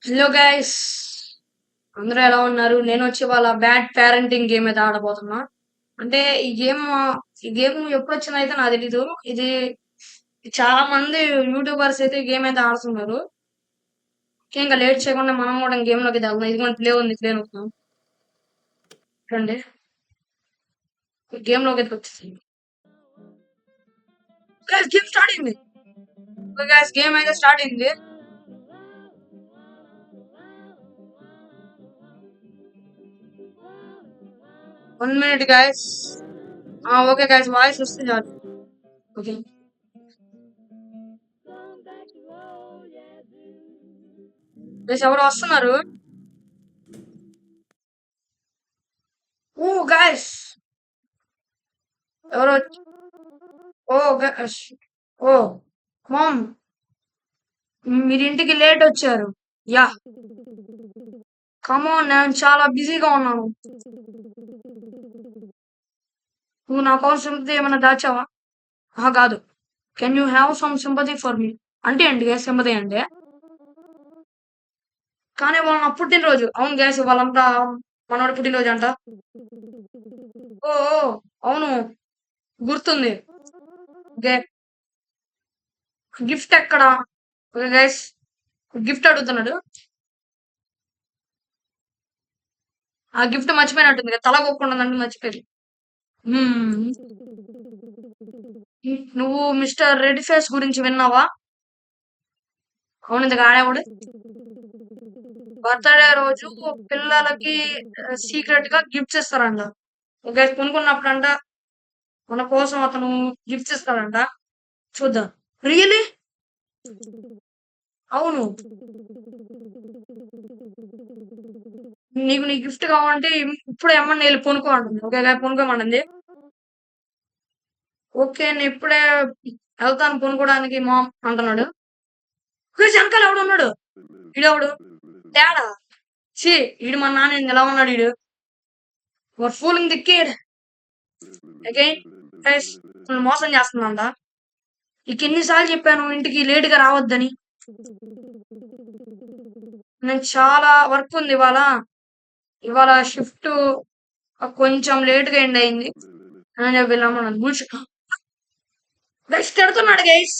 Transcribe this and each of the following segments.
Hello guys, అందరూ ఎలా ఉన్నారు? నేను వచ్చి వాళ్ళ బ్యాడ్ పేరెంటింగ్ గేమ్ అయితే ఆడబోతున్నా. అంటే ఈ గేమ్ ఎప్పుడు వచ్చిందో అయితే నాకు తెలీదు. ఇది చాలా మంది యూట్యూబర్స్ అయితే ఈ గేమ్ అయితే ఆడుతున్నారు. ఇంకా లేట్ చేయకుండా మనం కూడా గేమ్ లోకి వెళ్దాం. ఇది ప్లే ఉంది, ప్లే నొక్కుదాం. చూడండి, గేమ్ లోకి అయితే వచ్చేసింది. గేమ్ స్టార్ట్ అయింది. గేమ్ అయితే స్టార్ట్ అయింది. 1 minute guys. Okay guys, voice వస్తుంది చాలు. ఓకే గైస్, ఎవరు వస్తున్నారు? ఓ గైస్, ఎవరు ఓ గైస్, ఓ మామ్, మీరు ఇంటికి లేట్ వచ్చారు. యా, కమోన్, నేను చాలా బిజీగా ఉన్నాను. నువ్వు నా కోసం సింపతి ఏమైనా దాచావా? కాదు. Can you have some sympathy for me? అంటే ఏంటి గ్యాస్ సింపతి అంటే? కానీ వాళ్ళ నా పుట్టినరోజు. అవును గ్యాస్, వాళ్ళంతా మనోడి పుట్టినరోజు అంట. ఓ ఓ, అవును, గుర్తుంది. గిఫ్ట్ ఎక్కడ? ఓకే గైస్, గిఫ్ట్ అడుగుతున్నాడు. ఆ గిఫ్ట్ మర్చిపోయినట్టుంది కదా, తల కొట్టుకుంటుందంటే మర్చిపోయింది. హ్మ్. నువ్వు మిస్టర్ రెడ్ ఫేస్ గురించి విన్నావా? అవును, ఇంతకు ఆడేవాడు. బర్త్‌డే రోజు పిల్లలకి సీక్రెట్ గా గిఫ్ట్స్ ఇస్తారంట. గైస్, కొనుక్కున్నప్పుడంట మన కోసం అతను గిఫ్ట్స్ ఇస్తాడంట. చూద్దాం. రియలీ? అవును. నీకు నీ గిఫ్ట్ కావాలంటే ఇప్పుడే అమ్మని వెళ్ళి కొనుక్కో అంటుంది. ఓకే గాయ, కొనుక్కోమనండి. ఓకే, నేను ఇప్పుడే వెళ్తాను కొనుక్కోడానికి మామ్ అంటున్నాడు. వెనకాల ఎవడు ఉన్నాడు? ఈడెవడు? తేడా. ఛీ, ఈడు మా నాన్న ఎలా ఉన్నాడు ఈడు? Your fooling the kid again. Guys, నన్ను మోసం చేస్తుందంట. నీకు ఎన్నిసార్లు చెప్పాను ఇంటికి లేట్ గా రావద్దని? నేను చాలా వర్క్ ఉంది ఇవాళ. ఇవాళ షిఫ్ట్ కొంచెం లేట్ గా ఎండ్ అయింది అని చెప్పి వెళ్ళామన్నాను. గైస్, తిడుతున్నాడు guys.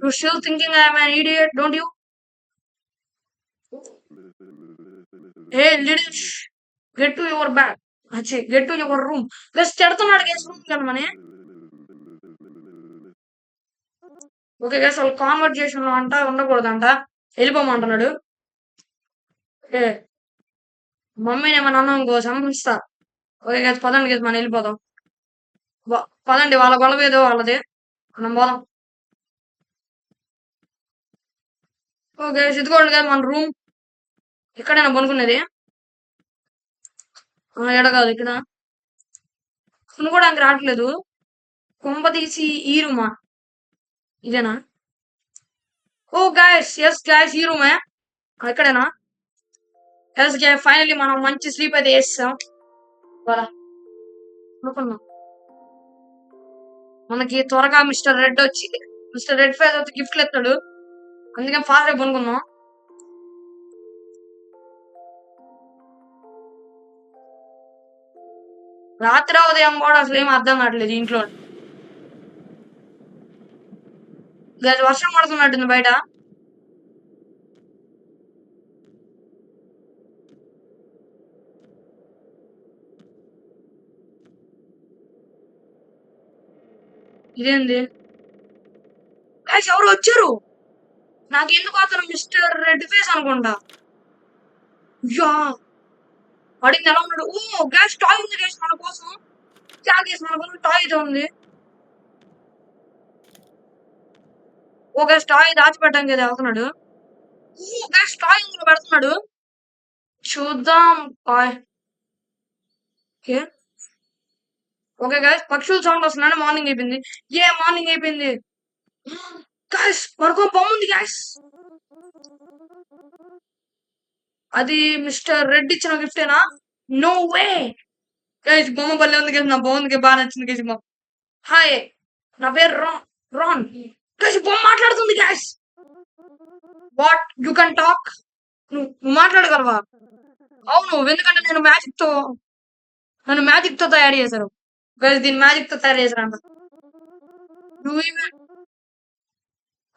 You still thinking I'm an idiot, don't you? Hey little, get to your bag. Get to your room. Guys, తిడుతున్నాడు గైస్, రూమ్ కనమని. ఓకే గైస్, వాళ్ళు కాన్వర్జేషన్ లో అంట ఉండకూడదంట, వెళ్ళిపోమంటున్నాడు. ఓకే, మమ్మీని ఏమన్నా అన్నాం ఇంకో సంస్థ. ఓకే గైస్, పదండి గైస్, మనం వెళ్ళిపోదాం. పదండి, వాళ్ళ గొడవ ఏదో వాళ్ళది, మనం పోదాం. ఓకే, ఇదిగోండి కదా మన రూమ్. ఇక్కడేనా పనుకునేది? ఎడ కాదు, ఇక్కడ కొనుక్కోడానికి రావట్లేదు. కొంప తీసి ఈ రూమా? ఇదేనా? ఓ గాయస్, ఎస్ గాయస్, ఈ రూమే. ఇక్కడేనా? ఎస్ గాయ, ఫైనల్లీ మనం మంచి స్లీప్ అయితే వేస్తాం. అనుకున్నాం మనకి త్వరగా మిస్టర్ రెడ్ వచ్చి మిస్టర్ రెడ్ ఫేస్ వచ్చి గిఫ్ట్లు ఎత్తాడు. అందుకే ఫాస్ట్ గా కొనుక్కున్నాం. రాత్రి ఉదయం కూడా అసలు ఏం అర్థం కావట్లేదు ఇంట్లో. గైస్, వర్షం పడుతున్నట్టుంది బయట. ఇదేంది? గైస్, ఎవరు వచ్చారు? నాకెందుకు అతను మిస్టర్ రెడ్ ఫేస్ అనుకుంటా. యా, వాడికి ఎలా ఉన్నాడు? ఓ గ్యాస్, టాయ్ ఉంది గ్యాస్ మన కోసం. గ్యాస్ మన కోసం టాయ్ అయితే ఉంది. ఓ గ్యాస్, టాయ్ దాచిపెట్టడానికి అయితే వెళ్తున్నాడు. ఓ గ్యాస్, టాయ్ ఇందులో పెడుతున్నాడు. చూద్దాం. టాయ్. ఓకే, ఓకే గైస్, పక్షుల సౌండ్ వస్తున్నాడు. మార్నింగ్ అయిపోయింది. మార్నింగ్ అయిపోయింది. గైస్, మనకు బొమ్మ ఉంది గైస్. అది మిస్టర్ రెడ్ ఇచ్చిన గిఫ్టేనా? No way. గైస్, బొమ్మ భలే ఉంది గైస్, నా బాగుంది, బాగా నచ్చింది గైస్. హాయ్, నా పేరు రాన్. రాన్. గైస్, బొమ్మ మాట్లాడుతుంది guys. What you can talk. నువ్వు మాట్లాడగలవా? అవును. ఎందుకంటే నన్ను మ్యాజిక్ తో తయారు చేశారు. గైస్ దీన్ని మ్యాజిక్ తో తయారు చేశారంట. నువ్వు ఈవెన్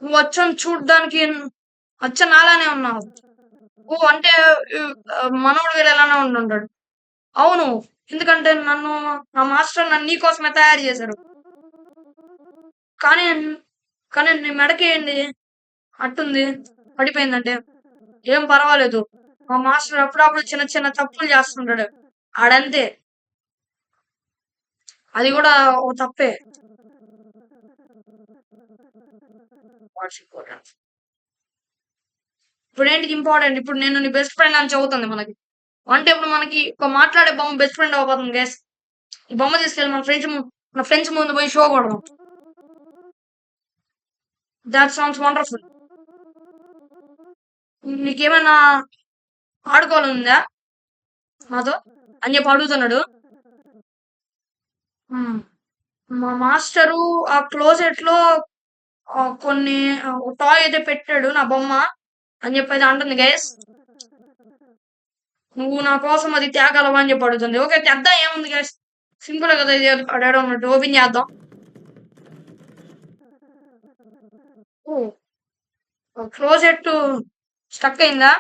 నువ్వు అచ్చం చూడ్డానికి అచ్చం నాలానే ఉన్నావు. అంటే మనోడు వీడు ఎలానే ఉండుంటాడు. అవును. ఎందుకంటే నా మాస్టర్ నన్ను నీ కోసమే తయారు చేశారు. కానీ కానీ నీ మెడకి ఏంది అట్టుంది పడిపోయిందంటే? ఏం పర్వాలేదు. మా మాస్టర్ అప్పుడప్పుడు చిన్న చిన్న తప్పులు చేస్తుంటాడు. ఆడంతే. అది కూడా ఒక తప్పే. What's important. ఇప్పుడేంటి ఇంపార్టెంట్? ఇప్పుడు నేను నీ బెస్ట్ ఫ్రెండ్ అని చెబుతుంది మనకి. అంటే ఇప్పుడు మనకి ఒక మాట్లాడే బొమ్మ బెస్ట్ ఫ్రెండ్ అవ్వబోతుంది గైస్. ఈ బొమ్మ తీసుకెళ్ళి మన ఫ్రెండ్స్ ముందు పోయి షో కొడదాం. That sounds wonderful. నీకేమైనా ఆడుకోవాలందా నాతో అని చెప్పి అడుగుతున్నాడు. హ్మ్. మా మాస్టరు ఆ క్లోజెట్ లో కొన్ని టాయ్ అయితే పెట్టాడు నా బొమ్మ అని చెప్పి అయితే అంటుంది గైస్. నువ్వు నా కోసం అది తేగలవా అని చెప్పి అడుగుతుంది. ఓకే తెద్దాం, ఏముంది గైస్, సింపుల్ కదా ఇది. అడగడం ఉన్నట్టు ఓపెన్ చేద్దాం. క్లోజెట్ స్టక్ అయిందా?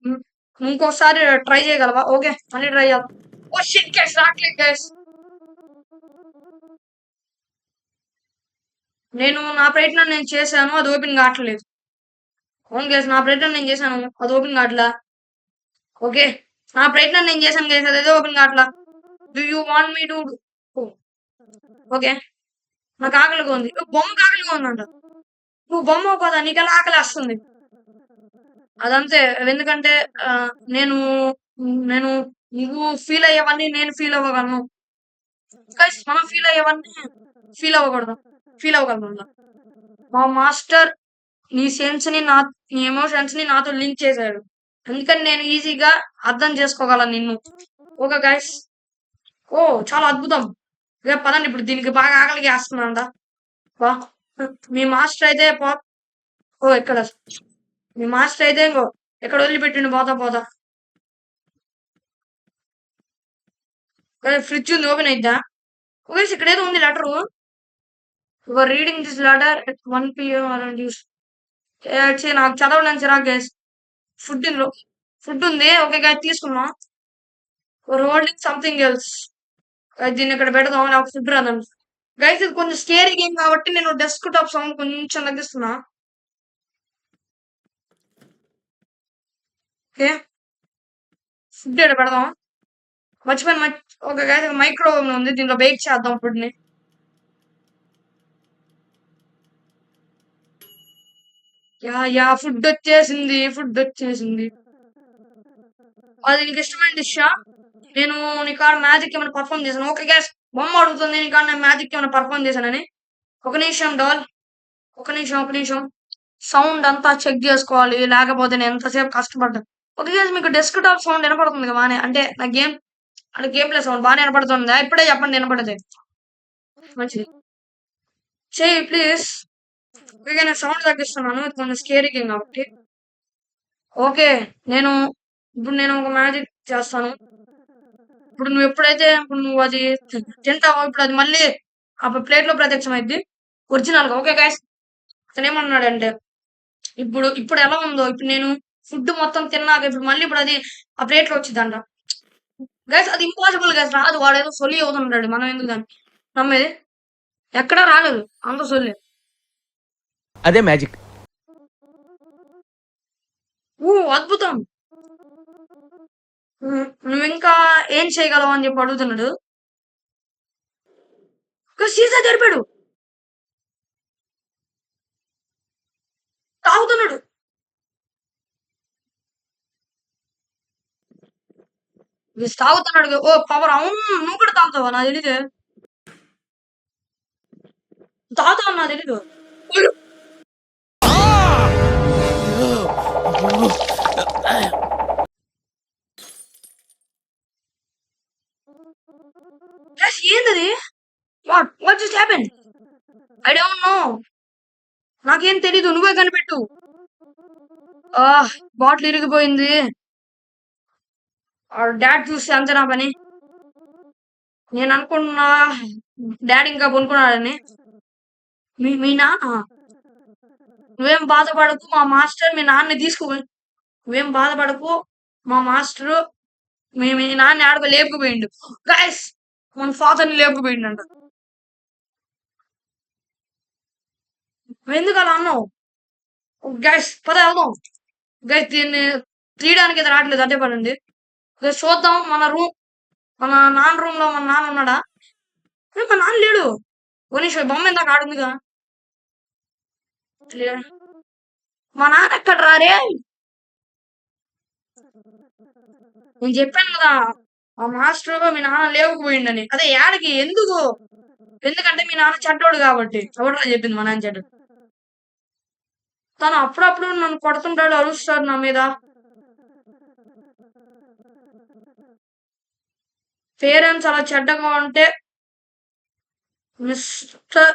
ఉమ్, ఇంకోసారి ట్రై చేయగలవా? ఓకే మళ్ళీ ట్రై చేద్దాం. ఓ షిట్ గైస్, రావట్లేదు గైస్. నా ప్రయత్నం నేను చేశాను, అది ఓపెన్ కావట్లేదు. అవును గైస్, నా ప్రయత్నం నేను చేశాను, అది ఓపెన్ కావట్లా. ఓకే, నా ప్రయత్నం నేను చేశాను గైస్, అదే ఓపెన్ కావట్లా. Do you want me to? Okay, నాకు ఆకలిగా ఉంది. బొమ్మకు ఆకలిగా ఉందంట. నువ్వు బొమ్మ కదా, నీకెలా ఆకలి వస్తుంది? అదంతే. ఎందుకంటే నేను నేను నువ్వు ఫీల్ అయ్యేవన్నీ నేను ఫీల్ అవ్వగలను. గైస్ మనం ఫీల్ అయ్యేవన్నీ ఫీల్ అవ్వకూడదు, ఫీల్ అవ్వగలను. మా మాస్టర్ నీ సెన్స్ ని నీ ఎమోషన్స్ ని నాతో లింక్ చేశాడు. అందుకని నేను ఈజీగా అర్థం చేసుకోగలను నిన్ను. Okay guys. ఓ చాలా అద్భుతం. ఇక పదండి, ఇప్పుడు దీనికి బాగా ఆకలికి వేస్తుందంట. వా మీ మాస్టర్ అయితే ఓ ఇక్కడ మీ మాస్టర్ అయితే ఇంకో ఎక్కడ వదిలిపెట్టిండు పోతా పోతా. ఫ్రిడ్జ్ ఉంది, ఓపెన్ అయిద్దా? ఓకే ఇక్కడ ఏదో ఉంది letter. Your reading this letter at 1 PM నాకు చదవడానికి చిరాకు గైస్. ఫుడ్ ఇందులో ఫుడ్ ఉంది. ఓకే గైస్ తీసుకున్నాం. Holding something else. దీన్ని ఇక్కడ పెడదాం, నాకు ఫుడ్ రాదండి. గైస్ ఇది కొంచెం స్కేరీ గేమ్ కాబట్టి నేను డెస్క్ టాప్ సౌండ్ కొంచెం తగ్గిస్తున్నా. ఓకే ఫుడ్ ఇక్కడ పెడదాం. మర్చిపోయిన ఓకే గైస్ మైక్రో ఉంది, దీంట్లో బేక్ చేద్దాం ఫుడ్ ని. యా ఫుడ్ వచ్చేసింది. అది నీకు ఇష్టమైన డిషా? నేను నీ కాడ మ్యాజిక్ ఏమైనా పర్ఫామ్ చేశాను. ఓకే గ్యాస్ బొమ్మ అడుగుతుంది నీ కాడ నేను మ్యాజిక్ ఏమైనా పర్ఫామ్ చేశానని. ఒక నిమిషం డాల్, ఒక నిమిషం సౌండ్ అంతా చెక్ చేసుకోవాలి, లేకపోతే నేను ఎంతసేపు కష్టపడ్డా. ఓకే గ్యాస్ మీకు డెస్క్ టాప్ సౌండ్ వినపడుతుంది కదా బానే? అంటే నా గేమ్ ప్లే సౌండ్ బాగానే వినపడుతుందా? ఇప్పుడే చెప్పండి వినపడదు. మంచిది, చెయ్యి ప్లీజ్. ఓకే నేను సౌండ్ తగ్గిస్తున్నాను, ఇది కొంచెం స్కేరీ గేమ్ కాబట్టి. ఓకే నేను ఇప్పుడు ఒక మ్యాజిక్ చేస్తాను. ఇప్పుడు నువ్వు అది తింటావో, ఇప్పుడు అది మళ్ళీ ఆ ప్లేట్ లో ప్రత్యక్షం అయింది ఒరిజినల్ గా. ఓకే గైస్ అతను ఏమన్నాడంటే ఇప్పుడు ఎలా ఉందో, ఇప్పుడు నేను ఫుడ్ మొత్తం తిన్నాక ఇప్పుడు అది ఆ ప్లేట్ లో వచ్చిందంట. గైస్ అది ఇంపాసిబుల్ గైస్, రాదు. వాడేదో సొల్లి అవుతుంటాడు, మనం ఎందుకు దాన్ని నమ్మేది? ఎక్కడా రాలేదు, అంత సొల్లి. అదే మ్యాజిక్. అద్భుతం. నువ్వు ఇంకా ఏం చేయగలవు అని చెప్పి అడుగుతున్నాడు. సీసా జరిపాడు, తాగుతున్నాడు. తాగుతున్నాడు. ఓ పవర్. అవును నువ్వు కూడా తాగుతావా? నాకు తెలీదు. తాగుతావు నాకు తెలీదు. ఏంటది? What just happen? I don't know. నాకేం తెలీదు, నువ్వే కనిపెట్టు. ఆ బాటిల్ ఇరిగిపోయింది. డాడ్ చూస్తే అంతే నా పని. నేను అనుకున్నా డాడీ ఇంకా పనుకున్నాడని. మీ నాన్న నువ్వేం బాధపడకు మా మాస్టర్ మీ నాన్నని తీసుకుపోయి నువ్వేం బాధపడకు మా మాస్టరు మీ నాన్న ఆడకో లేపుకుపోయిండు. గైస్ మన ఫాదర్ని లేపుకుపోయిండంట. ఎందుకు అలా అన్నావు? గైస్ పద వెళ్దాం. గైస్ దీన్ని తీయడానికి అయితే రావట్లేదు అదే పడండి. గైస్ చూద్దాం మన నాన్న రూమ్ లో మన నాన్న ఉన్నాడా? మా నాన్న లేడు. ఓ బొమ్మ ఇందాక ఆడుందిగా. మా నాన్న ఎక్కడ రారే? నేను చెప్పాను కదా మా మాస్టర్ మీ నాన్న లేవకపోయిండని. అదే యాడికి ఎందుకు? ఎందుకంటే మీ నాన్న చెడ్డోడు కాబట్టి. ఎవడరా చెప్పింది మా నాన్న చెడ్డోడు? తను అప్పుడప్పుడు నన్ను కొడుతుంటాడు, అరుస్తాడు నా మీద. పేరెంట్స్ అలా చెడ్డగా ఉంటే మిస్టర్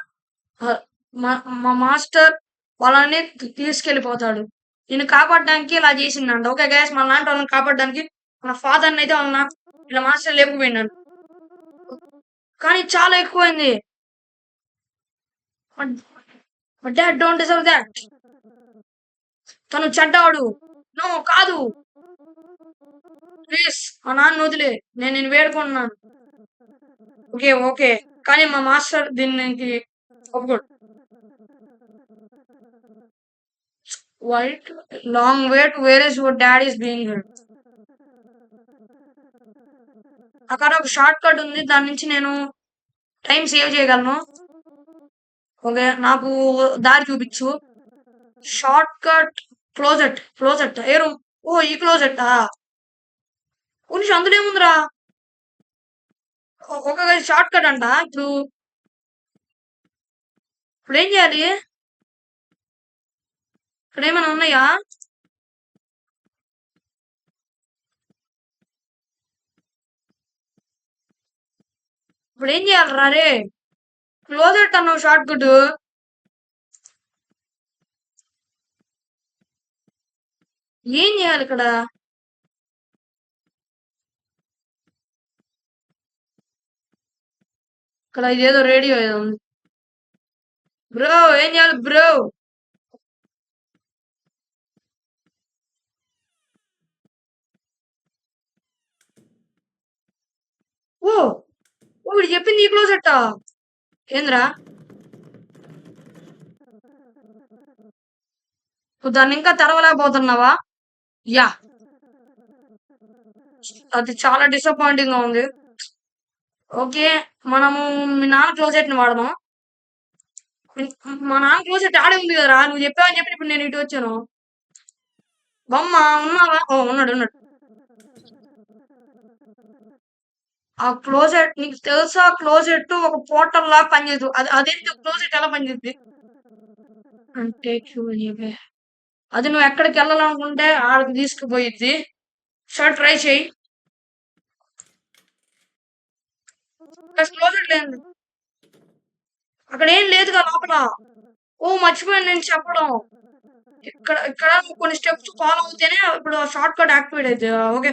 మా మాస్టర్ వాళ్ళని తీసుకెళ్ళిపోతాడు. నిన్ను కాపాడడానికి ఇలా చేసిందంట. ఓకే గైస్ మన లాంటి వాళ్ళని కాపాడడానికి మన ఫాదర్ని అయితే ఇలా మాస్టర్ లేపుకుపోయినాడు. కానీ చాలా ఎక్కువైంది. Dad don't deserve that. తను చెడ్డవాడు. నో కాదు. ప్లీజ్ మా నాన్న వదిలే. నేను నిన్ను వేడుకుంటున్నాను. ఓకే ఓకే కానీ మా మాస్టర్ దీనికి ఒప్పుకోడు. White long way to where is your dad is being here. అక్కడ ఒక షార్ట్ కట్ ఉంది. దాని నుంచి నేను టైం సేవ్ చేయగలను. ఓకే నాకు దారి చూపించు. షార్ట్ కట్ క్లోజెట్ ఏ రూమ్? ఓ ఈ క్లోజెట్ ఉనిష్ అందులో ఏముందిరా? ఒక షార్ట్ కట్ అంట. ఇప్పుడు ఏం చేయాలి? ఇక్కడ ఏమైనా ఉన్నాయా? ఇప్పుడు ఏం చేయాలరా రే? క్లోజెట్ అన్నావు షార్ట్ కట్. ఏం చేయాలి ఇక్కడ? ఇక్కడ ఇదేదో రేడియో ఏదో ఉంది. బ్రో ఏం చేయాలి బ్రో? ఓ వీడు చెప్పింది ఈ క్లోజెట్టా? ఏంద్రా? నువ్వు దాన్ని ఇంకా తెరవలేకపోతున్నావా? యా అది చాలా డిసప్పాయింటింగ్ గా ఉంది. ఓకే మనము మీ నాన్న క్లోజెట్ ని వాడదాం. మా నాన్న క్లోజెట్ ఆడే ఉంది కదరా. నువ్వు చెప్పావని చెప్పి ఇప్పుడు నేను ఇటు వచ్చాను. బొమ్మ ఉన్నావా? ఓ ఉన్నాడు. ఆ క్లోజెట్ నీకు తెలుసా? క్లోజెట్ ఒక పోర్టల్ లాగా పనిచేయదు. అదేంటి క్లోజెట్ ఎలా పనిచేద్ది? అంటే అది నువ్వు ఎక్కడికి వెళ్ళాలనుకుంటే ఆడికి తీసుకుపోయిద్ది. సరే ట్రై చెయ్యి. క్లోజెట్ లేదు. అక్కడ ఏం లేదుగా లోపల. ఓ మర్చిపోయాను నేను చెప్పడం. ఇక్కడ కొన్ని స్టెప్స్ ఫాలో అవుతేనే ఇప్పుడు షార్ట్ కట్ యాక్టివేట్ అవుతుంది. ఓకే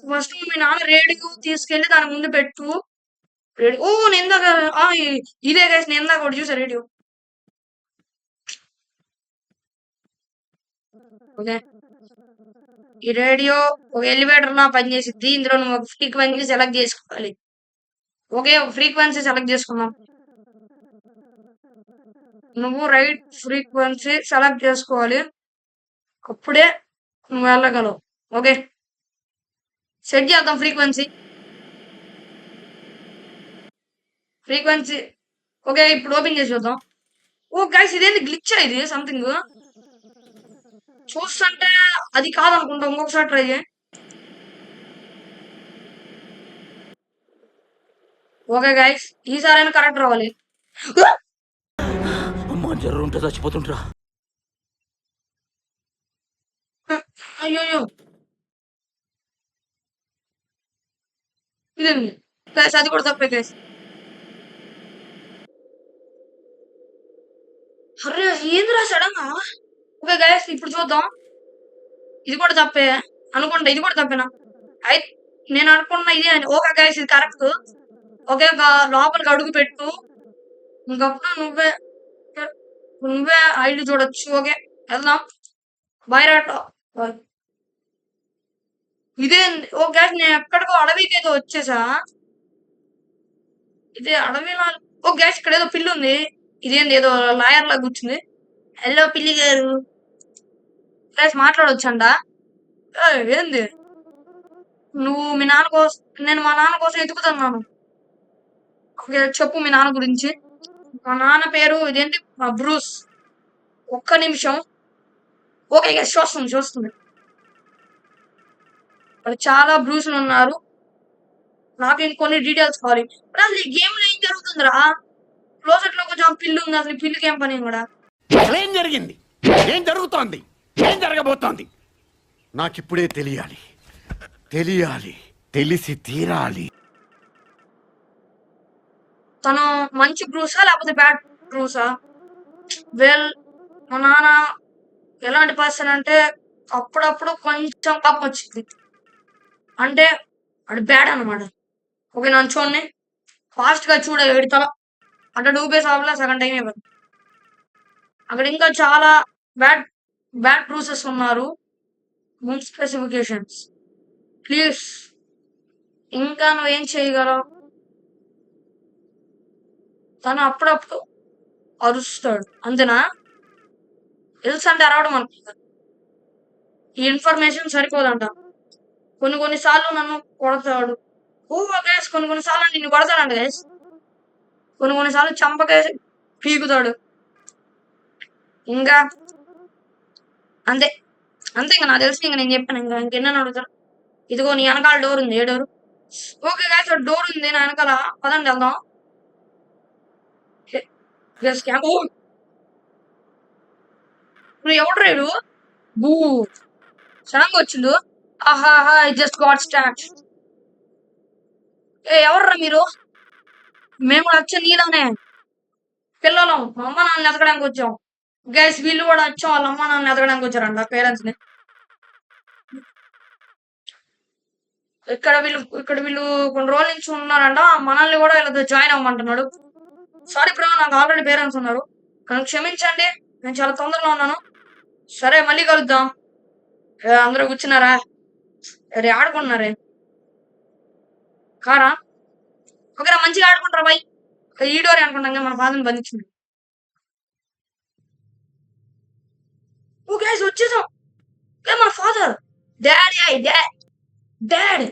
ఫస్ట్ మీ నాన్న రేడియో తీసుకెళ్లి దాని ముందు పెట్టు. ఓ నేను ఇందాక ఇదే గైస్ నేను ఇందాక ఒకటి చూసా రేడియో. ఓకే ఈ రేడియో ఒక ఎలివేటర్ లా పనిచేసిద్ది. ఇందులో నువ్వు ఒక ఫ్రీక్వెన్సీ సెలెక్ట్ చేసుకోవాలి. ఓకే ఒక ఫ్రీక్వెన్సీ సెలెక్ట్ చేసుకున్నాం. నువ్వు రైట్ ఫ్రీక్వెన్సీ సెలెక్ట్ చేసుకోవాలి. అప్పుడే నువ్వు వెళ్ళగలవు. ఓకే సెట్ చేద్దాం ఫ్రీక్వెన్సీ. ఓకే ఇప్పుడు ఓపెన్ చేసి చూద్దాం. ఓ గైస్ ఇదేంటి గ్లిచ్ ఇది సంథింగ్ చూస్తుంటే అది కాదనుకుంటా. ఇంకొకసారి ట్రై చేయి. ఓకే గైస్ ఈసారైనా కరెక్ట్ రావాలి. అమ్మా జ్వరం ఉంటే చచ్చిపోతుంటరా. అయ్యో ఇదేంది గైస్? అది కూడా తప్పే గైస్. అరే ఏందిరా సడన్ గా? ఓకే గైస్ ఇప్పుడు చూద్దాం. ఇది కూడా తప్పే అనుకుంటా. ఇది కూడా తప్పేనా? అయితే నేను అనుకున్న ఇదే అని. ఓకే గైస్, ఇది కరెక్ట్. ఓకే, లోపలికి అడుగు పెట్టు. ఇంకప్పుడు నువ్వే ఐడి చూడొచ్చు. ఓకే, వెళ్దాం. బైరాట ఇదే. ఓ గ్యాస్, నేను ఎక్కడికో అడవికి ఏదో వచ్చేసా. ఇదే అడవిలా. ఓ గ్యాస్, ఇక్కడ ఏదో పిల్లి ఉంది. ఇదేంది ఏదో లాయర్ లాగా కూర్చుంది. హలో పిల్లి గారు, గ్యాస్ మాట్లాడొచ్చంట. ఏంది నువ్వు మీ నాన్న కోసం, నేను మా నాన్న కోసం ఎతుకుతున్నాను. ఓకే, చెప్పు మీ నాన్న గురించి. మా నాన్న పేరు ఇదేంటి, బ్రూస్. ఒక్క నిమిషం. ఓకే గ్యాస్, చూస్తుంది. వాళ్ళు చాలా బ్రూస్లు ఉన్నారు. నాకు ఇంకొన్ని డీటెయిల్స్ కావాలి. మరి అసలు ఈ గేమ్ లో ఏం జరుగుతుందిరా? క్లోజెట్ లో కొంచెం పిల్లి ఉంది. అసలు ఈ పిల్లికి ఏం పని కూడా? ఏం జరిగింది? ఏం జరుగుతోంది? ఏం జరగబోతోంది? నాకిప్పుడే తెలియాలి. తెలిసి తీరాలి. తను మంచి బ్రూసా లేకపోతే బ్యాడ్ బ్రూసా? వెల్, మా నాన్న ఎలాంటి పర్సన్ అంటే అప్పుడప్పుడు కొంచెం కోపం వచ్చింది. అంటే అది బ్యాడ్ అనమాట. ఓకే, నన్ను చూడండి. ఫాస్ట్ గా చూడ ఎడతల అట్లా డూబేస్ ఆపలా సగం టైం అయిపోతుంది. అక్కడ ఇంకా చాలా బ్యాడ్ బ్యాడ్ బ్రూసెస్ ఉన్నారు. ముందు స్పెసిఫికేషన్స్ ప్లీజ్. ఇంకా నువ్వేం చేయగలవు? తను అప్పుడప్పుడు అరుస్తాడు, అంతేనా? ఎల్స్ అంటే అరవడం అనుకుంటా. ఈ ఇన్ఫర్మేషన్ సరిపోదంట. కొన్ని సార్లు నన్ను కొడతాడు. ఓ గైస్, కొన్ని సార్లు నిన్ను కొడతాడంట గైస్. కొన్ని సార్లు చంపకేసి పీకుతాడు. ఇంకా అంతే అంతే. ఇంకా నాకు తెలిసి ఇంకా నేను చెప్పాను. ఇంకా ఇంకెన్న అడుగుతాను. ఇదిగో నీ వెనకాల డోర్ ఉంది. ఏ డోర్? ఓకే గైస్, డోర్ ఉంది నా వెనకాల. పదండి వెళ్దాం. నువ్వు ఎవడు రేడు? బూ సడన్గా వచ్చిండు. ఆహాహా, ఐ జస్ట్ గాట్ స్టార్ట్. ఎవర్రా మీరు? మేము కూడా వచ్చాం నీలోనే. పిల్లలం అమ్మ నాన్న ఎతకడానికి వచ్చాం. గైస్, వీళ్ళు కూడా వచ్చాం. వాళ్ళ అమ్మ నాన్న ఎతకడానికి వచ్చారంట, పేరెంట్స్ ని. ఇక్కడ వీళ్ళు కొన్ని రోజుల నుంచి ఉన్నారంట. మనల్ని కూడా వీళ్ళతో జాయిన్ అవ్వమంటున్నాడు. సారీ బ్రో, నాకు ఆల్రెడీ పేరెంట్స్ ఉన్నారు. కానీ క్షమించండి, నేను చాలా తొందరలో ఉన్నాను. సరే, మళ్ళీ కలుద్దాం. అందరూ కూర్చున్నారా? అరే ఆడుకుంటున్నారే కారా? ఓకేరా, మంచిగా ఆడుకుంటారా బాయ్. ఈ డోరే అనుకుంటాం మన ఫాదర్ని బంధించింది. ఓ గైస్, వచ్చేసాం. మన father. Dad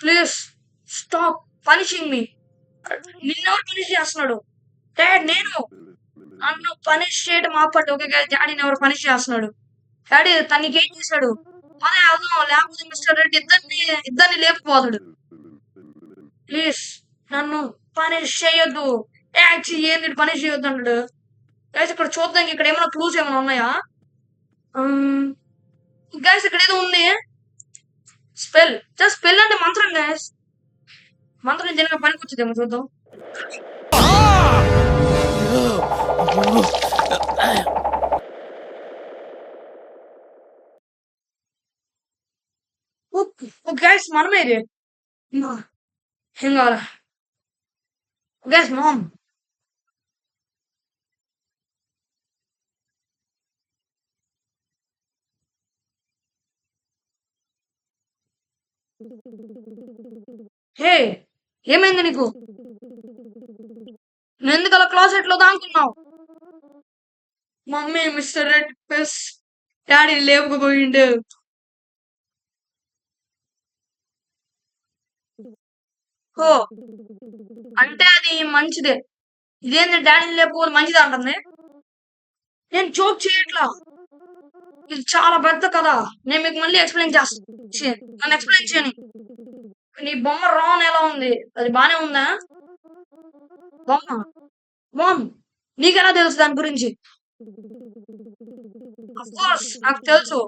please stop punishing me. నిన్నెవరు పనిష్ చేస్తున్నాడు? డాడ్, నేను. నన్ను పనిష్ చేయడం ఆపండి. ఓకే గైస్, డాడీని ఎవరు పనిష్ చేస్తున్నాడు? డాడీ తనకి ఏం చేశాడు? అదే అర్థం, లేకపోతే మిస్టర్ రెడ్డి ఇద్దరిని లేపుకుపోతాడు. ప్లీజ్ నన్ను పనిష్ చేయొద్దు. యాక్చువల్లీ ఏంది పనిష్ చేయొద్దు అన్నాడు. గైస్, ఇక్కడ చూద్దాం. ఇక్కడ ఏమైనా క్లూస్ ఏమైనా ఉన్నాయా? గైస్, ఇక్కడ ఏదో ఉంది. స్పెల్. జస్ట్ స్పెల్ అంటే మంత్రం గైస్. మంత్రం జనగా పనికి వచ్చేదేమో చూద్దాం. గైస్, మనమే ఇది. ఏం కావాలా గైస్? మామ్. హే, ఏమైంది నీకు? నువ్వు ఎందుకు అలా క్లాసెట్ లో దాంకున్నావు? Mummy, mister red plus daddy లేపుకుపోయిండు. ఓ, అంటే అది మంచిదే. ఇదేంటి డాడీని లేపుకోవాలి మంచిదే అంటుంది? నేను జోక్ చేయట్లా. ఇది చాలా పెద్ద కథ. నేను మీకు మళ్ళీ ఎక్స్ప్లెయిన్ చేస్తాను. నన్ను ఎక్స్ప్లెయిన్ చేయని. నీ బొమ్మ రాన్ ఎలా ఉంది? అది బానే ఉందా బొమ్మ? మామ్, నీకెలా తెలుసు దాని గురించి? అఫ్ కోర్స్ నాకు తెలుసు.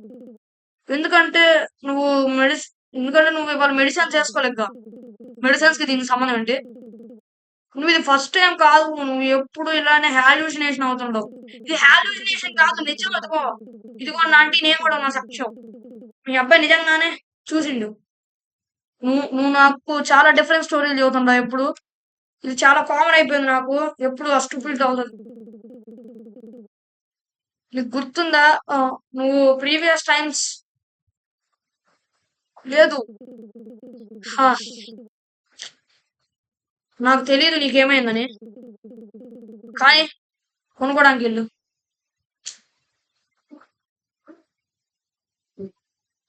ఎందుకంటే నువ్వు ఎందుకంటే నువ్వు ఇవాళ మెడిసిన్స్ చేసుకోలేక. మెడిసిన్స్ కి దీనికి సంబంధం ఏంటి? నువ్వు ఇది ఫస్ట్ టైం కాదు. నువ్వు ఎప్పుడు ఇలానే హాల్యూసినేషన్ అవుతుండవు. ఇది హాల్యూసినేషన్ కాదు, నిజం అదిగో. ఇదిగో ఆంటీ, నేను కూడా నా సాక్ష్యం. మీ అబ్బాయి నిజంగానే చూసిండు. నువ్వు నాకు చాలా డిఫరెంట్ స్టోరీలు చెబుతుంటావు ఎప్పుడు. ఇది చాలా కామన్ అయిపోయింది నాకు. ఎప్పుడు ఆ స్టూపిడ్ అవుతుంది. నీకు గుర్తుందా? నువ్వు ప్రీవియస్ టైమ్స్ లేదు. హా, నాకు తెలియదు నీకేమైందని. కానీ కొనుక్కోడానికి వెళ్ళు.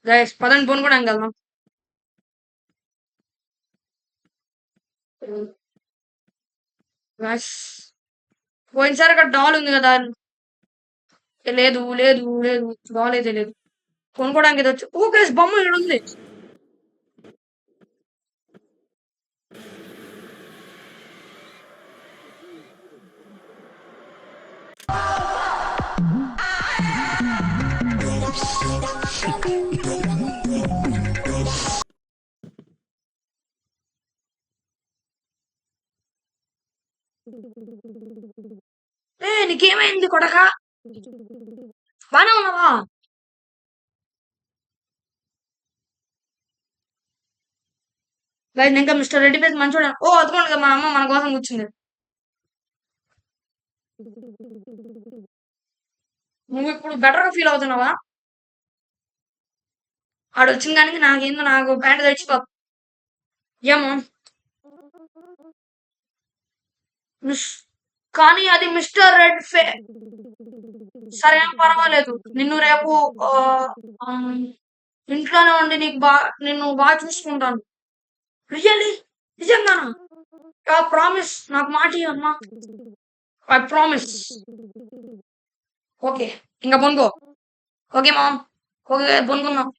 గైస్ పదండి, కొనుక్కోడానికి వెళ్దాం. గైస్, పోయినసారి అక్కడ డాల్ ఉంది కదా. లేదు లేదు లేదు, డాల్ అయితే లేదు. కొనుక్కోడానికి ఇది వచ్చి. ఓ గైస్, బొమ్మ ఇక్కడ ఉంది. నీకేమైంది కొడక? బానే ఉన్నావా? గైస్, ఇంకా మిస్టర్ రెడ్డి ఫేస్ మంచోడు. ఓ అదుకోండి కదా, మా అమ్మ మన కోసం కూర్చుంది. నువ్వు ఇప్పుడు బెటర్ గా ఫీల్ అవుతున్నావా? ఆడు వచ్చిన కానీ నాకేందో, నాకు ప్యాంట్ తెచ్చిపో. ఏమో కానీ అది మిస్టర్ రెడ్ ఫే. సరే, ఏం పర్వాలేదు. నిన్ను రేపు ఆ, ఆ, ఇంట్లోనే ఉండి నిన్ను బాగా చూసుకుంటాను. రియల్లీ? నిజంగానా? ప్రామిస్, నాకు మాట అమ్మా. I promise. ఓకే, ఇంకా పొనుకో. ఓకే మామ్, ఓకే పొనుకుందాం.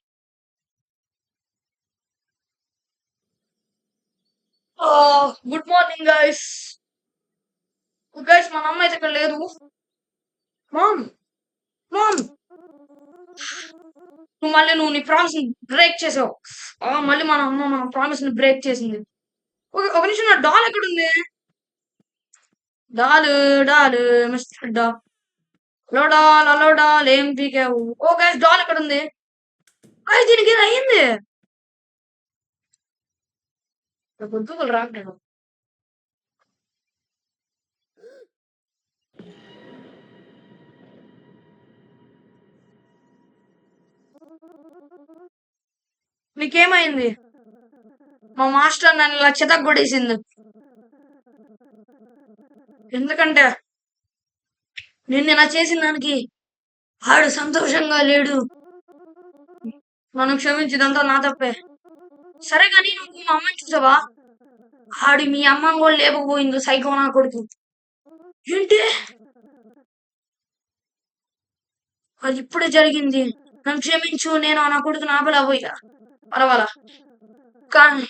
Good morning guys. గైస్, మన అమ్మ అయితే ఇక్కడ లేదు. మామ్, మామ్, నువ్వు నీ ప్రామిస్ బ్రేక్ చేసావు. మళ్ళీ మన అమ్మ మన ప్రామిస్ ని బ్రేక్ చేసింది. ఒక నిమిషం, నా డాల్ ఎక్కడుంది? డాలు డాలు మిస్టర్ డా. హలో డాల్, హలో డాల్, ఏం పీకావు? ఓ గైస్, డాల్ ఎక్కడుంది? గైస్, దీనికి ఏదో అయ్యింది. గుర్తుకులు రావట్లేదు. నీకేమైంది? మా మాస్టర్ నన్ను ఇలా చితగ్గొట్టేసింది. ఎందుకంటే నిన్ను ఇలా చేసిన దానికి ఆడు సంతోషంగా లేడు. నన్ను క్షమించు, ఇదంతా నా తప్పే. సరే కానీ నువ్వు మా అమ్మని చూసావా? ఆడి మీ అమ్మని కూడా లేపకపోయింది, సైకో నా కొడుకు. ఏంటి? అది ఇప్పుడే జరిగింది. నన్ను క్షమించు, నేను నా కొడుకుని ఆపలేకపోయా. పర్వాలా. కానీ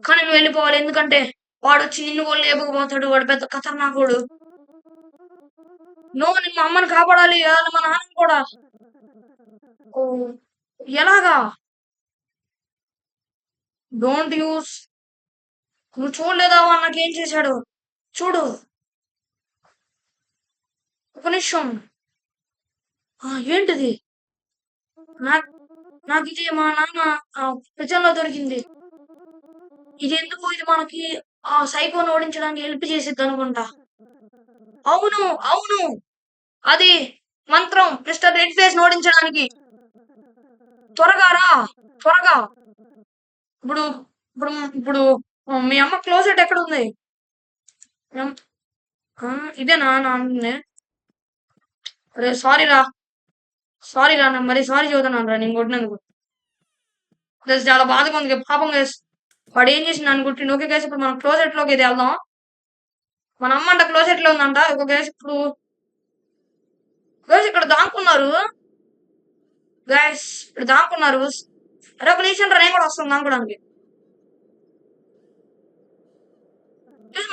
కానీ నువ్వు వెళ్ళిపోవాలి, ఎందుకంటే వాడు వచ్చి నిన్ను కూడా లేపకపోతాడు. వాడు పెద్ద ఖతర్నాకుడు. నువ్వు మా అమ్మని కాపాడాలి, అలాగే మా నాన్నని కూడా. ఓ, ఎలాగా? Don't use. నువ్వు చూడలేదా వాడు నాకేం చేశాడు? చూడు. ఒక నిమిషం. ఏంటిది? నాకు ఇది మా నాన్న ప్రజల్లో దొరికింది. ఇది ఎందుకు? ఇది మనకి ఆ సైకోని ఓడించడానికి హెల్ప్ చేసిద్ది అనుకుంటా. అవును, అవును, అది మంత్రం మిస్టర్ రెడ్ ఫేస్ ఓడించడానికి. త్వరగా రా, త్వరగా. ఇప్పుడు ఇప్పుడు ఇప్పుడు మీ అమ్మ క్లోజెట్ ఎక్కడ ఉంది? ఇదేనా నాన్నే? అరే సారీ రా, సారీ రా, మరి సారీ చదువుతున్నాను రా నేను కొట్టినందుకు. చాలా బాధగా ఉంది పాపం గైస్. వాడు ఏం చేసింది నన్ను కొట్టిండు. ఓకే గైస్, ఇప్పుడు మనం క్లోజెట్ లోకి ఇది వెళ్దాం. మన అమ్మ అంట క్లోజెట్ లో ఉందంట. ఒక గైస్, ఇప్పుడు గైస్ ఇక్కడ దాక్కున్నారు. గైస్ ఇక్కడ దాక్కున్నారు. అరే ఒక నిమిషం రా, నేను కూడా వస్తాను దాక్కోడానికి.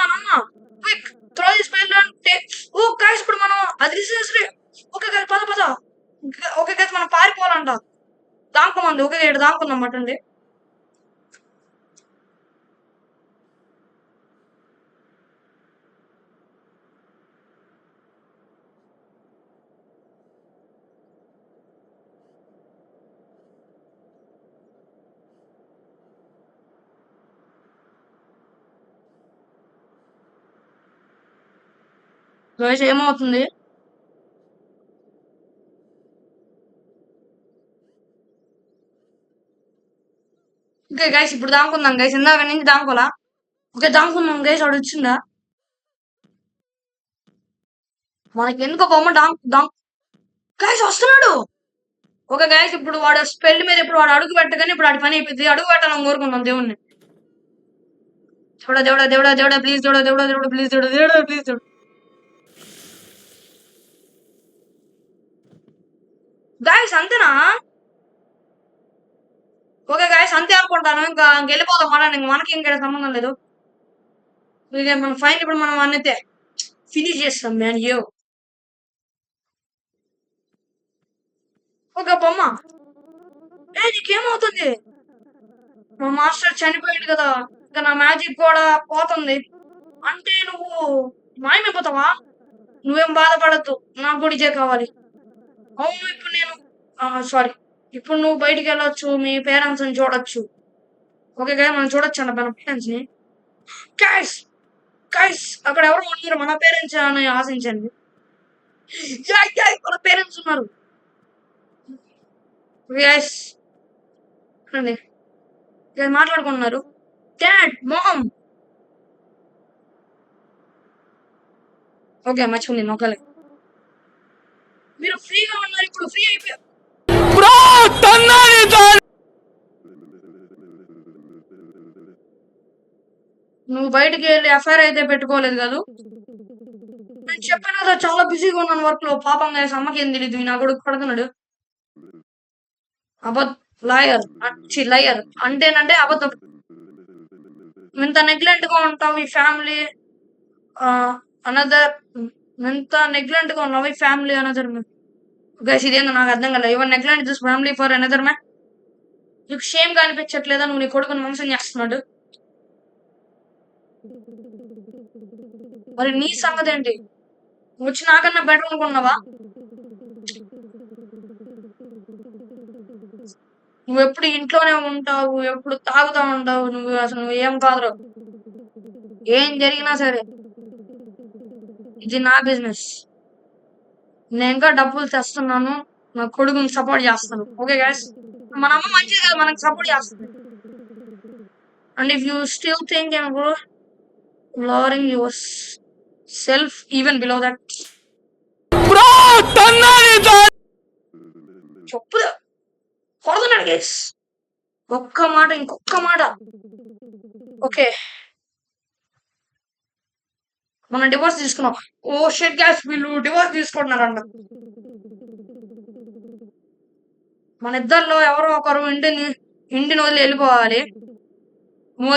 మన అమ్మ quick throw this bell and take. Oh guys, ఇప్పుడు మనం అది తీసేసి. ఓకే గైస్, పద పద. ఓకే గైస్, మనం పారిపోవాలంట. దాక్కోమంది. ఓకే, ఇక్కడ దాక్కుందాం మటండి. గైస్ ఏమవుతుంది? ఓకే గైస్ ఇప్పుడు దాముకుందాం గైస్. ఇందాక నుంచి దాముకోలా. Okay దాముకుందాం guys. వాడు వచ్చిందా? మనకి ఎందుకో బొమ్మ గైస్ వస్తున్నాడు. ఓకే గైస్ ఇప్పుడు వాడు స్పెల్ మీద ఇప్పుడు వాడు అడుగు పెట్టగానే ఇప్పుడు వాడి పని అయిపోయింది. అడుగు పెట్టాలని కోరుకున్నాం దేవుణ్ణి. దేవుడా దేవుడా దేవుడా దేవుడా ప్లీజ్ దేవుడా దేవుడా దేవుడా ప్లీజ్ దేవుడా దేవుడా ప్లీజ్ దేవుడా. గైస్ అంతేనా? ఓకే గైస్ అంతే అనుకుంటాను. ఇంకా వెళ్ళిపోదాం మనకి ఇంకా సంబంధం లేదు. ఇక మన ఫైన్ ఇప్పుడు మనం అన్నైతే ఫినిష్ చేస్తాం మ్యాన్. ఒక బొమ్మ. నీకేమవుతుంది? మా మాస్టర్ చనిపోయాడు కదా, ఇంకా నా మ్యాజిక్ కూడా పోతుంది. అంటే నువ్వు మాయమైపోతావా? నువ్వేం బాధపడద్దు, నాకు కూడా ఇదే కావాలి. అవును ఇప్పుడు నేను సారీ, ఇప్పుడు నువ్వు బయటికి వెళ్ళొచ్చు, మీ పేరెంట్స్ ని చూడొచ్చు. ఓకే కదా మనం చూడొచ్చు అన్న మన పేరెంట్స్ ని. గైస్ గైస్ అక్కడ ఎవరు ఉన్నారు? మన పేరెంట్స్ అని ఆశించండి. మన పేరెంట్స్ ఉన్నారు. గైస్ మాట్లాడుకుంటున్నారు. Dad mom. ఓకే మర్చిపోయింది నొక్కలే. మీరు ఫ్రీగా ఉన్నారు, ఇప్పుడు ఫ్రీ అయిపోయారు. నువ్వు బయటికి వెళ్ళి ఎఫ్ఐఆర్ అయితే పెట్టుకోలేదు కదా? నేను చెప్పాను కదా చాలా బిజీగా ఉన్నాను వర్క్ లో. పాపం గైస్ అమ్మకి ఏం తెలియదు, నా కొడుకు పడుతున్నాడు. లాయర్ లయర్ అంటేనంటే అబద్ధం. ఇంత నెగ్లెంట్ గా ఉంటావు ఈ ఫ్యామిలీ అనదర్. ఎంత నెగ్లెంట్ గా ఉన్నావు ఈ ఫ్యామిలీ అనదర్ మ్యాన్. గైస్ ఇదేందో నాకు అర్థం కదా. Your neglect this family for another man. నీకు షేమ్ గా అనిపించట్లేదా? నువ్వు నీ కొడుకుని మోసం చేస్తున్నాడు. మరి నీ సంగతి ఏంటి? వచ్చి నాకన్నా బెటర్ అనుకున్నావా? నువ్వు ఎప్పుడు ఇంట్లోనే ఉంటావు, ఎప్పుడు తాగుతా ఉంటావు. నువ్వు అసలు నువ్వు ఏం కాదు. ఏం జరిగినా సరే ఇది నా బిజినెస్. నేను ఇంకా డబ్బులు తెస్తున్నాను, నా కొడుకుని సపోర్ట్ చేస్తాను. ఓకే గైస్ మన అమ్మ మంచిది కదా, మనకు సపోర్ట్ చేస్తుంది. And if you still think lowering yourself even below that. చెప్పు కొడుతున్నాడు గైస్. ఒక్క మాట ఇంకొక్క మాట. ఓకే మనం డివోర్స్ తీసుకున్నాం. ఓ షెట్ గ్యాస్ వీళ్ళు డివోర్స్ తీసుకుంటున్నారంట. మన ఇద్దరిలో ఎవరో ఒకరు ఇంటిని వదిలి వెళ్ళిపోవాలి. నువ్వు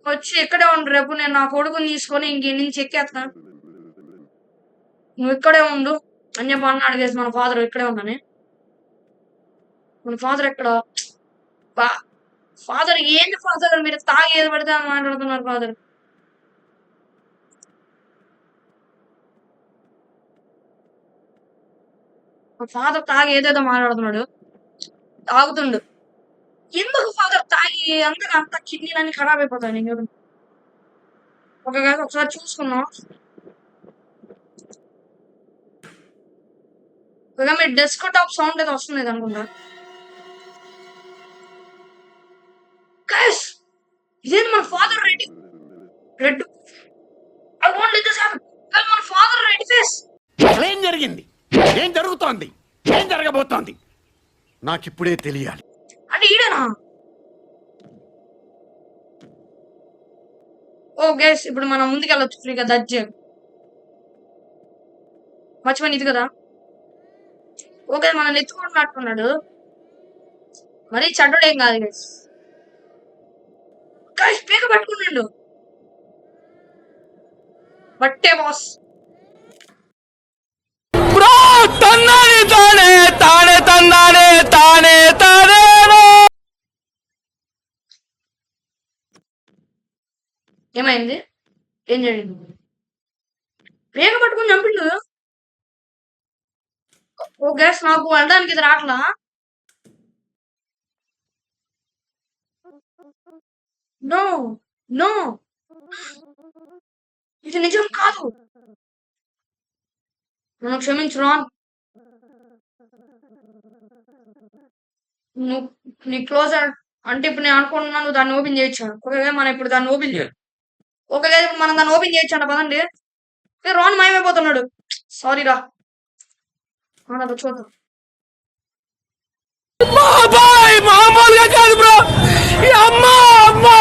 వచ్చి ఇక్కడే ఉండు. రేపు నేను నా కొడుకుని తీసుకొని ఇంక నుంచి ఎక్కేస్తాను. నువ్వు ఇక్కడే ఉండు అని చెప్పి అన్నాడు గైస్ మన ఫాదర్. ఇక్కడే ఉన్నాను. మన ఫాదర్ ఎక్కడ? ఫాదర్ ఏంటి ఫాదర్ మీరు తాగి ఏది పడితే అని మాట్లాడుతున్నారు ఫాదర్. ఫాదర్ తాగి ఏదేదో మాట్లాడుతున్నాడు, తాగుతుండు. ఎందుకు ఫాదర్ తాగి అంత కిడ్నీలన్నీ ఖరాబ్ అయిపోతాయి నేను. ఓకే గాయస్ ఒకసారి చూసుకుందాం. మీ డెస్క్ టాప్ సౌండ్ ఏదో వస్తుంది అనుకుంటా. గైస్ ఇదేంటి మన father red. I want let this happen. మన ఫాదర్ రెడ్ ఫేస్. ఏం జరిగింది? ఏం జరుగుతోంది? ఏం జరగబోతోంది? నాకిప్పుడే తెలియాలి. అంటే ఈడేనా? ఓ గైస్ ఇప్పుడు మనం ముందుకెళ్ళొచ్చు ఫ్రీగా. దజ్జ మర్చిపోయింది ఇది కదా. ఓకే మనం ఎత్తుకుంటున్నట్టున్నాడు. మరీ చెడ్డోడేం కాదు గైస్. గైస్ పీక పట్టుకున్నాడు. బట్టే బాస్. ఏమైంది? ఏం జరిగింది? పేక పట్టుకుని చంపిండు. ఓ గ్యాస్ నాకు వెళ్ళడానికి ఇది రాట్లా. నో నో ఇది నిజం కాదు. నన్ను క్షమించు రాన్. నువ్వు నీ క్లోజర్ అంటే ఇప్పుడు నేను అనుకుంటున్నాను నువ్వు దాన్ని ఓపెన్ చేయొచ్చు. ఓకే మనం ఇప్పుడు దాన్ని ఓపెన్ చేయాలి. ఓకే ఇప్పుడు మనం దాన్ని ఓపెన్ చేయొచ్చు అంట పదండి. రాన్ మాయమైపోతున్నాడు. సారీ రా. చూద్దాం. బాబాయ్ మామూలుగా కాదు బ్రో. అమ్మా అమ్మా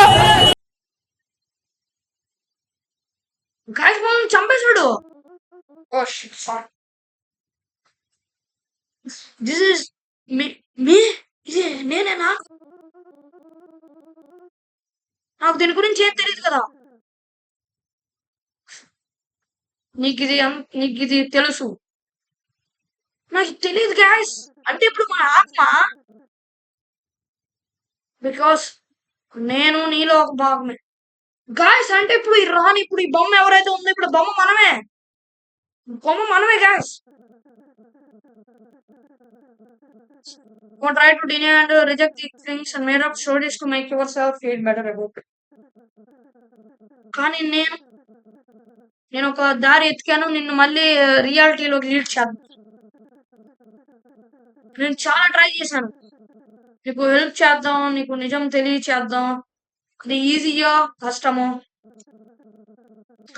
గాయస్ మనం చంపేశాడు. Oh shit sorry. This is me me ఇది నేనేనా? నాకు దీని గురించి ఏం తెలియదు కదా. నీకు ఇది తెలుసు. నాకు తెలియదు గాయస్. అంటే ఇప్పుడు మన ఆత్మ బికాస్ నేను నీలో ఒక భాగమే. గాయస్ అంటే ఇప్పుడు ఈ రాని ఇప్పుడు ఈ బొమ్మ ఎవరైతే ఉందో ఇప్పుడు బొమ్మ మనమే guys. Try to deny and reject these things and made up stories to make yourself feel better about it. కానీ నేను ఒక దారి ఎతికాను నిన్ను మళ్ళీ రియాలిటీలోకి లీడ్ చేద్దాం. నేను చాలా ట్రై చేశాను నీకు హెల్ప్ చేద్దాం, నీకు నిజం తెలియచేద్దాం. అది ఈజీయో కష్టమో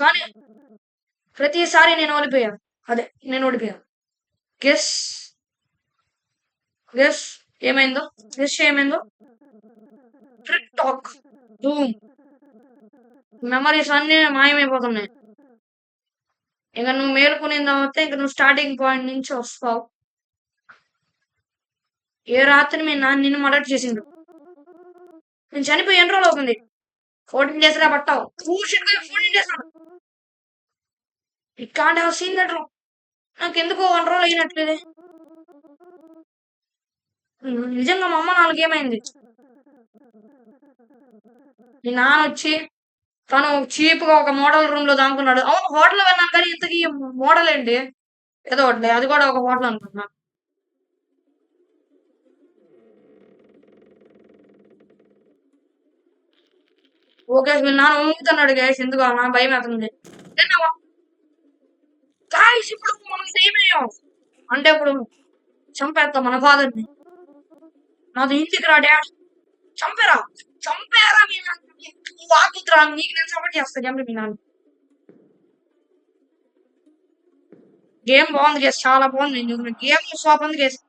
కానీ ప్రతిసారి నేను ఓడిపోయాను. గెస్ ఏమైందో ట్రిక్ టాక్ మెమరీస్ అన్ని మాయమైపోతున్నాయి. ఇక నువ్వు మేలుకునేది వస్తే ఇంక నువ్వు స్టార్టింగ్ పాయింట్ నుంచి వస్తావు. ఏ రాత్రి మీ నాన్న నిన్ను మర్డర్ చేసిండు. నేను చనిపోయి ఎన్ని రోజులు అవుతుంది? 14 days రా పట్టావు. 14 days. It can't have seen that. నాకు ఎందుకో 1 రోజు అయినట్లేదే. నిజంగా మా అమ్మ నాలుగేమైంది. మీ నాన్న వచ్చి తను చీప్ గా ఒక మోడల్ రూమ్ లో దాముకున్నాడు. అవును హోటల్ వెళ్ళాను కానీ ఇంతకీ మోడల్ ఏంటి? ఏదో ఒకటి అది కూడా ఒక హోటల్ అనుకుంటున్నా. ఓకే మీ నాన్న ఊగుతున్నాడు గ్యాస్. ఎందుకు నా భయం అవుతుంది. గాయస్ ఇప్పుడు మనం ఏమయ్యాం అంటే ఇప్పుడు చంపేస్తాం మన ఫాదర్ని. నాది ఇంటికి రా డాష్. చంపారా మీ వాకుతురా. నీకు నేను సపోర్ట్ చేస్తాను. చంపి మీ నాన్న. గేమ్ బాగుంది గేస్, చాలా బాగుంది. గేమ్ షాప్ ఉంది గేస్.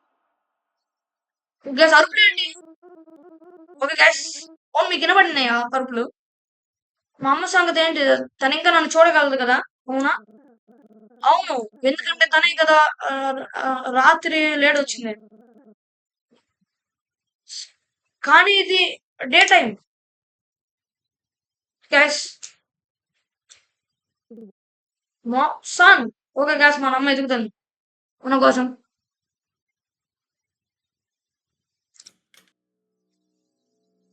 అరుపులేండి. ఓకే గైస్ అవును మీకు వినబడినాయా అరుపులు? మా అమ్మ సంగతి ఏంటి? తను ఇంకా నన్ను చూడగలదు కదా. అవునా? అవును ఎందుకంటే తనే కదా రాత్రి లేట్ వచ్చింది. కానీ ఇది day time gas. Sun okay gas మన అమ్మ ఎదుగుతుంది మన కోసం.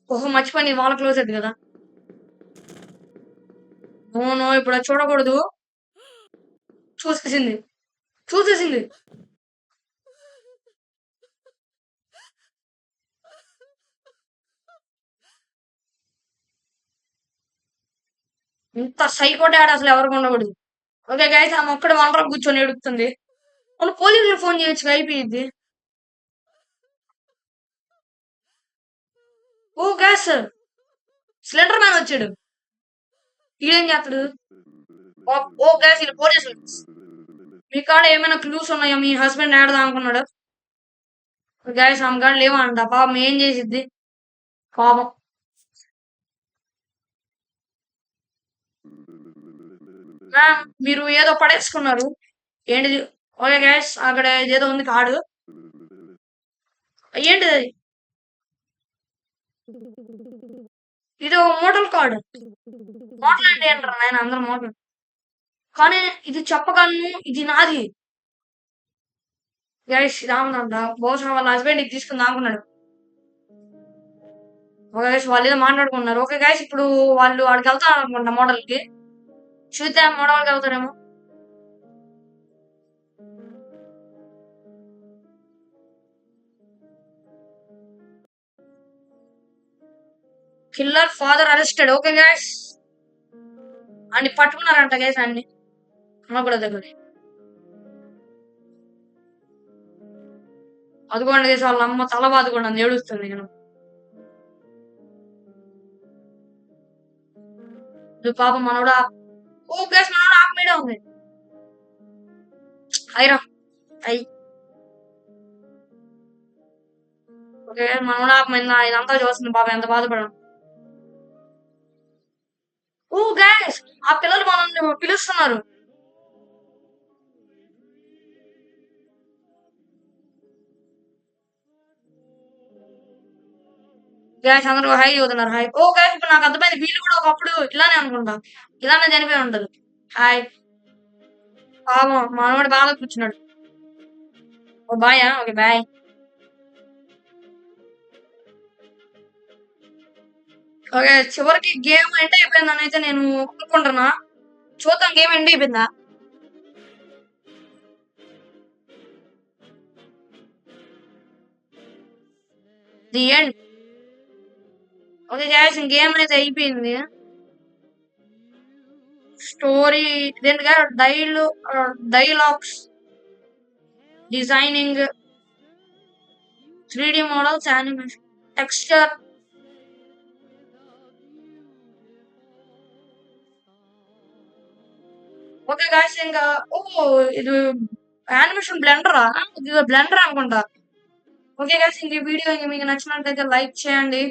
ఓహో మర్చిపోయింది వాళ్ళ క్లోజ్ అయింది కదా. అవును ఇప్పుడు అది చూడకూడదు. చూసేసింది. ఇంత సైకో డాడ్ అసలు ఎవరికి ఉండకూడదు. ఓకే గైస్ ఆమె ఒక్కడే ఒంటరి కూర్చొని ఏడుస్తుంది. మనం పోలీసులు ఫోన్ చేయొచ్చు అయిపోయింది. ఓ గ్యాస్ సిలిండర్ మ్యాన్ వచ్చాడు. ఈడేం చేస్తాడు? ఓ గ్యాస్ వీళ్ళు పోలీసులు. మీ కాడ ఏమైనా క్లూస్ ఉన్నాయా? మీ హస్బెండ్ ఏడదా అనుకున్నాడు. గ్యాస్ ఆమె కాడ లేవంట. పాపం ఏం చేసిద్ది పాపం. మ్యామ్ మీరు ఏదో పడేసుకున్నారు. ఏంటిది? ఓకే గ్యాస్ అక్కడ ఏదో ఉంది కార్డు. ఏంటిది అది? ఇది ఒక మోడల్ కార్డు. మోడల్ అంటే ఏంటారు నేను అందరూ మోడల్. కానీ ఇది చెప్పగలను ఇది నాది. గైస్ రామనంట బహుశా వాళ్ళ హస్బెండ్ ఇది తీసుకుని అనుకున్నాడు. ఓకే గైస్ వాళ్ళు ఏదో మాట్లాడుకున్నారు. ఓకే గైస్ ఇప్పుడు వాళ్ళు వాడికి వెళ్తారు అనుకుంటా మోడల్ కి. చూద్దాం మోడల్కి వెళ్తారేమో. Killer father arrested. Okay guys అన్ని పట్టుకున్నారంట గైస్ అన్ని. నాకు కూడా దగ్గర అదిగోండి గైస్ వాళ్ళ అమ్మ తల బాదుకోండి ఏడుస్తుంది నేను. పాప మనోడా. ఓ గైస్ మనోడా ఆకు మీదే ఉంది. అయిరా అయ్యి. ఓకే మనోడా ఆకు మీద ఇదంతా చూస్తుంది పాప ఎంత బాధపడడం. ఓ గైస్ ఆ పిల్లలు మనల్ని పిలుస్తున్నారు. గైస్ అందరూ హై చదువుతున్నారు హాయ్. ఓ గైస్ ఇప్పుడు నాకు అర్థమైంది వీళ్ళు కూడా ఒకప్పుడు ఇలానే అనుకుంటా. ఇలానే చనిపోయి ఉండదు. హాయ్ పాపం మనోడు బాగా కూర్చున్నాడు. Oh boy okay boy. Okay చివరికి గేమ్ ఎండ్ అయిపోయిందని అయితే నేను అనుకుంటున్నా. చూద్దాం గేమ్ ఎండ్ అయిపోయిందా. The end. Okay guys game అనేది అయిపోయింది. స్టోరీ ఇదేంటిగా dialogues designing 3D models animation texture. Okay guys ఇంకా ఓ ఇది యానిమేషన్ బ్లెండరా. ఇది బ్లెండర్ అనుకుంటా. ఓకే గాయ్స్ ఇంక ఈ వీడియో ఇంక మీకు నచ్చినట్లయితే లైక్ చేయండి.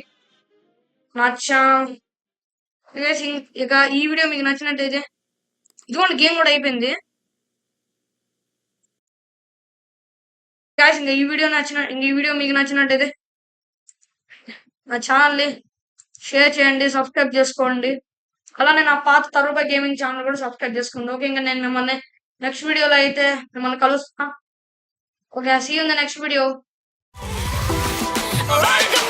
నచ్చా గాయ్స్ ఇక ఈ వీడియో మీకు నచ్చినట్టయితే ఇదిగోండి గేమ్ కూడా అయిపోయింది. గాయ్స్ ఇంకా ఈ వీడియో మీకు నచ్చినట్టయితే నా ఛానల్ని షేర్ చేయండి, సబ్స్క్రైబ్ చేసుకోండి. అలానే నా పాత తరుపై గేమింగ్ ఛానల్ కూడా సబ్స్క్రైబ్ చేసుకోండి. ఓకే ఇంకా నేను మిమ్మల్ని నెక్స్ట్ వీడియోలో అయితే మిమ్మల్ని కలుస్తా. Okay see you in the next video. Like